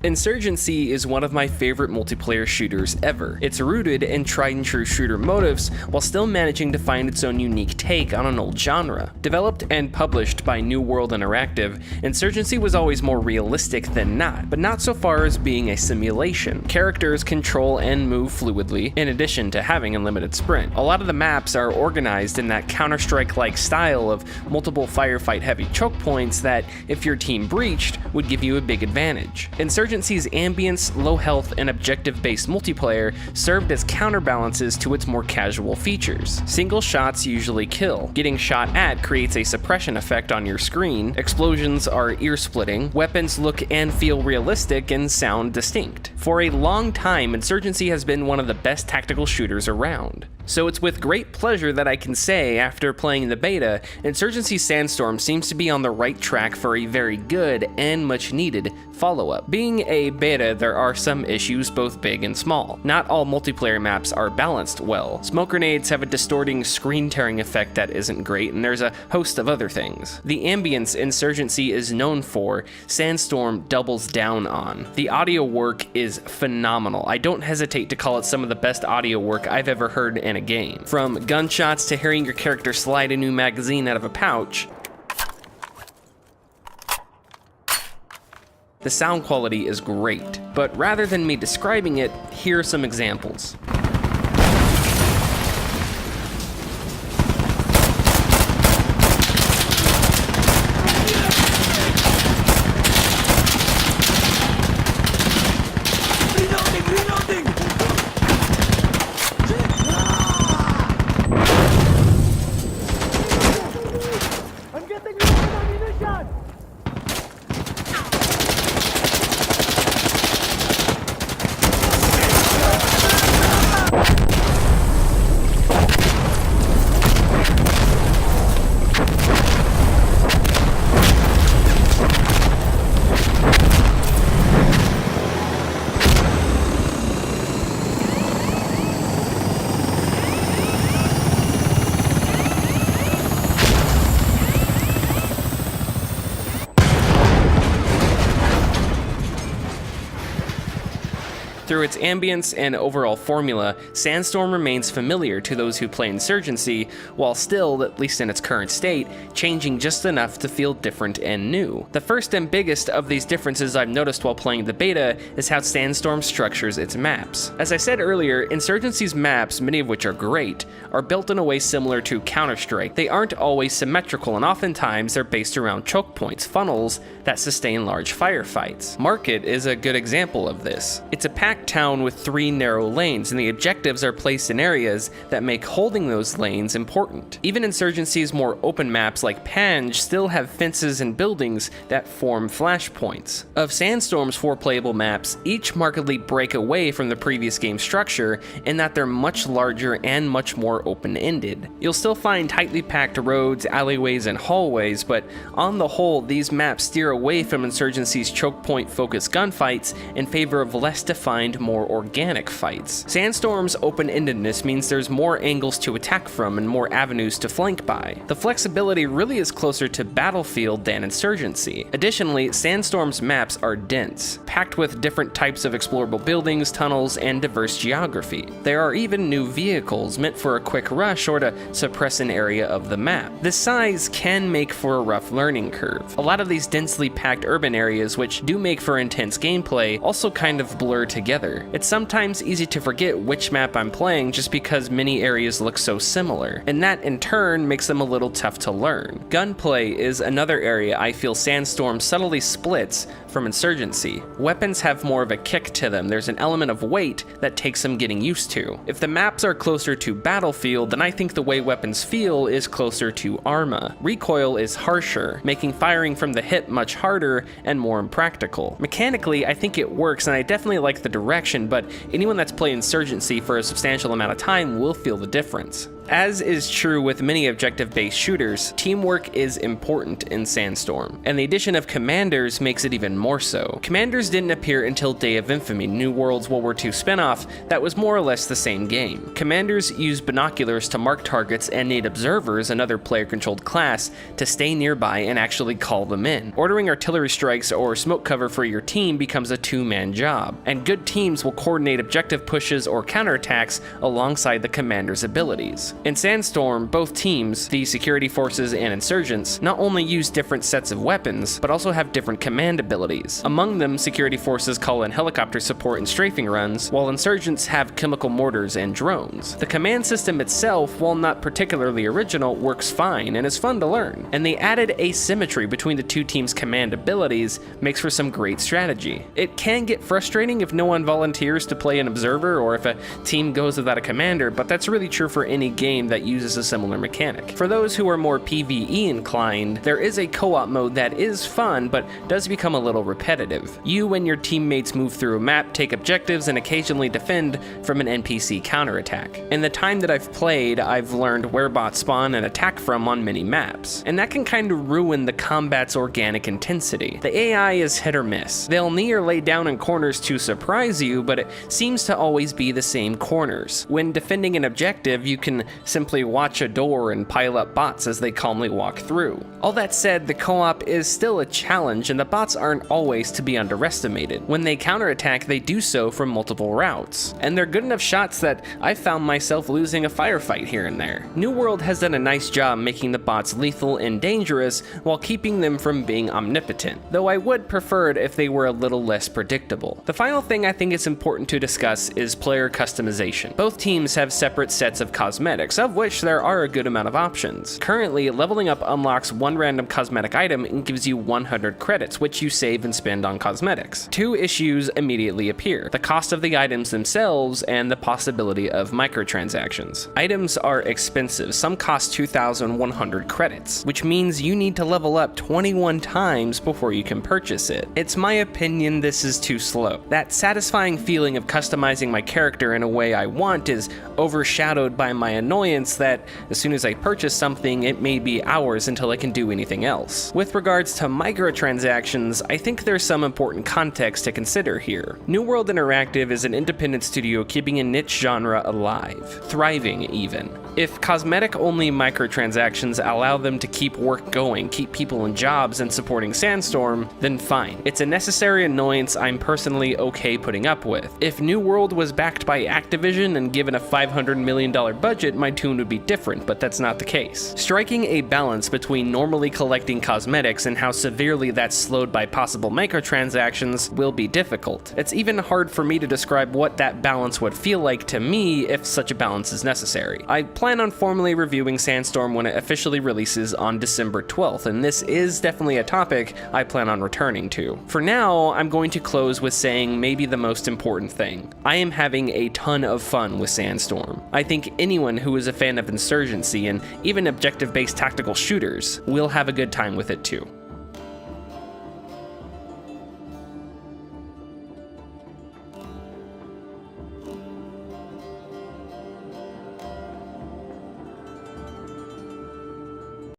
Insurgency is one of my favorite multiplayer shooters ever. It's rooted in tried and true shooter motives while still managing to find its own unique take on an old genre. Developed and published by New World Interactive, Insurgency was always more realistic than not, but not so far as being a simulation. Characters control and move fluidly, in addition to having unlimited sprint. A lot of the maps are organized in that Counter-Strike-like style of multiple firefight-heavy choke points that, if your team breached, would give you a big advantage. Insurgency's ambience, low health, and objective-based multiplayer served as counterbalances to its more casual features. Single shots usually kill. Getting shot at creates a suppression effect on your screen. Explosions are ear-splitting. Weapons look and feel realistic and sound distinct. For a long time, Insurgency has been one of the best tactical shooters around. So it's with great pleasure that I can say, after playing the beta, Insurgency Sandstorm seems to be on the right track for a very good and much needed follow-up. Being a beta, there are some issues, both big and small. Not all multiplayer maps are balanced well. Smoke grenades have a distorting, screen-tearing effect that isn't great, and there's a host of other things. The ambience Insurgency is known for, Sandstorm doubles down on. The audio work is phenomenal. I don't hesitate to call it some of the best audio work I've ever heard in a game. From gunshots to hearing your character slide a new magazine out of a pouch, the sound quality is great. But rather than me describing it, here are some examples. Through its ambience and overall formula, Sandstorm remains familiar to those who play Insurgency, while still, at least in its current state, changing just enough to feel different and new. The first and biggest of these differences I've noticed while playing the beta is how Sandstorm structures its maps. As I said earlier, Insurgency's maps, many of which are great, are built in a way similar to Counter-Strike. They aren't always symmetrical, and oftentimes they're based around choke points, funnels, that sustain large firefights. Market is a good example of this. It's a packed town with 3 narrow lanes, and the objectives are placed in areas that make holding those lanes important. Even Insurgency's more open maps like Pange still have fences and buildings that form flashpoints. Of Sandstorm's 4 playable maps, each markedly break away from the previous game structure in that they're much larger and much more open-ended. You'll still find tightly packed roads, alleyways, and hallways, but on the whole, these maps steer away from Insurgency's choke point focused gunfights in favor of less defined, more organic fights. Sandstorm's open-endedness means there's more angles to attack from and more avenues to flank by. The flexibility really is closer to Battlefield than Insurgency. Additionally, Sandstorm's maps are dense, packed with different types of explorable buildings, tunnels, and diverse geography. There are even new vehicles meant for a quick rush or to suppress an area of the map. This size can make for a rough learning curve. A lot of these densely packed urban areas, which do make for intense gameplay, also kind of blur together. It's sometimes easy to forget which map I'm playing just because many areas look so similar, and that in turn makes them a little tough to learn. Gunplay is another area I feel Sandstorm subtly splits from Insurgency. Weapons have more of a kick to them. There's an element of weight that takes some getting used to. If the maps are closer to Battlefield, then I think the way weapons feel is closer to Arma. Recoil is harsher, making firing from the hip much harder and more impractical. Mechanically, I think it works, and I definitely like the direction, but anyone that's played Insurgency for a substantial amount of time will feel the difference. As is true with many objective-based shooters, teamwork is important in Sandstorm, and the addition of commanders makes it even more so. Commanders didn't appear until Day of Infamy, New World's World War II spinoff that was more or less the same game. Commanders use binoculars to mark targets and need observers, another player-controlled class, to stay nearby and actually call them in. Ordering artillery strikes or smoke cover for your team becomes a two-man job, and good teams will coordinate objective pushes or counterattacks alongside the commander's abilities. In Sandstorm, both teams, the security forces and insurgents, not only use different sets of weapons, but also have different command abilities. Among them, security forces call in helicopter support and strafing runs, while insurgents have chemical mortars and drones. The command system itself, while not particularly original, works fine and is fun to learn. And the added asymmetry between the two teams' command abilities makes for some great strategy. It can get frustrating if no one volunteers to play an observer or if a team goes without a commander, but that's really true for any game that uses a similar mechanic. For those who are more PvE inclined, there is a co-op mode that is fun, but does become a little repetitive. You and your teammates move through a map, take objectives, and occasionally defend from an NPC counterattack. In the time that I've played, I've learned where bots spawn and attack from on many maps, and that can kind of ruin the combat's organic intensity. The AI is hit or miss. They'll knee or lay down in corners to surprise you, but it seems to always be the same corners. When defending an objective, you can simply watch a door and pile up bots as they calmly walk through. All that said, the co-op is still a challenge, and the bots aren't always to be underestimated. When they counterattack, they do so from multiple routes, and they're good enough shots that I've found myself losing a firefight here and there. New World has done a nice job making the bots lethal and dangerous while keeping them from being omnipotent, though I would prefer it if they were a little less predictable. The final thing I think it's important to discuss is player customization. Both teams have separate sets of cosmetics, of which there are a good amount of options. Currently, leveling up unlocks one random cosmetic item and gives you 100 credits, which you save and spend on cosmetics. Two issues immediately appear: the cost of the items themselves and the possibility of microtransactions. Items are expensive. Some cost 2,100 credits, which means you need to level up 21 times before you can purchase it. It's my opinion this is too slow. That satisfying feeling of customizing my character in a way I want is overshadowed by my annoyance that as soon as I purchase something, it may be hours until I can do anything else. With regards to microtransactions, I think there's some important context to consider here. New World Interactive is an independent studio keeping a niche genre alive, thriving even. If cosmetic-only microtransactions allow them to keep work going, keep people in jobs, and supporting Sandstorm, then fine. It's a necessary annoyance I'm personally okay putting up with. If New World was backed by Activision and given a $500 million budget, my tune would be different, but that's not the case. Striking a balance between normally collecting cosmetics and how severely that's slowed by possible microtransactions will be difficult. It's even hard for me to describe what that balance would feel like to me if such a balance is necessary. I plan on formally reviewing Sandstorm when it officially releases on December 12th, and this is definitely a topic I plan on returning to. For now, I'm going to close with saying maybe the most important thing. I am having a ton of fun with Sandstorm. I think anyone who is a fan of Insurgency and even objective-based tactical shooters will have a good time with it too.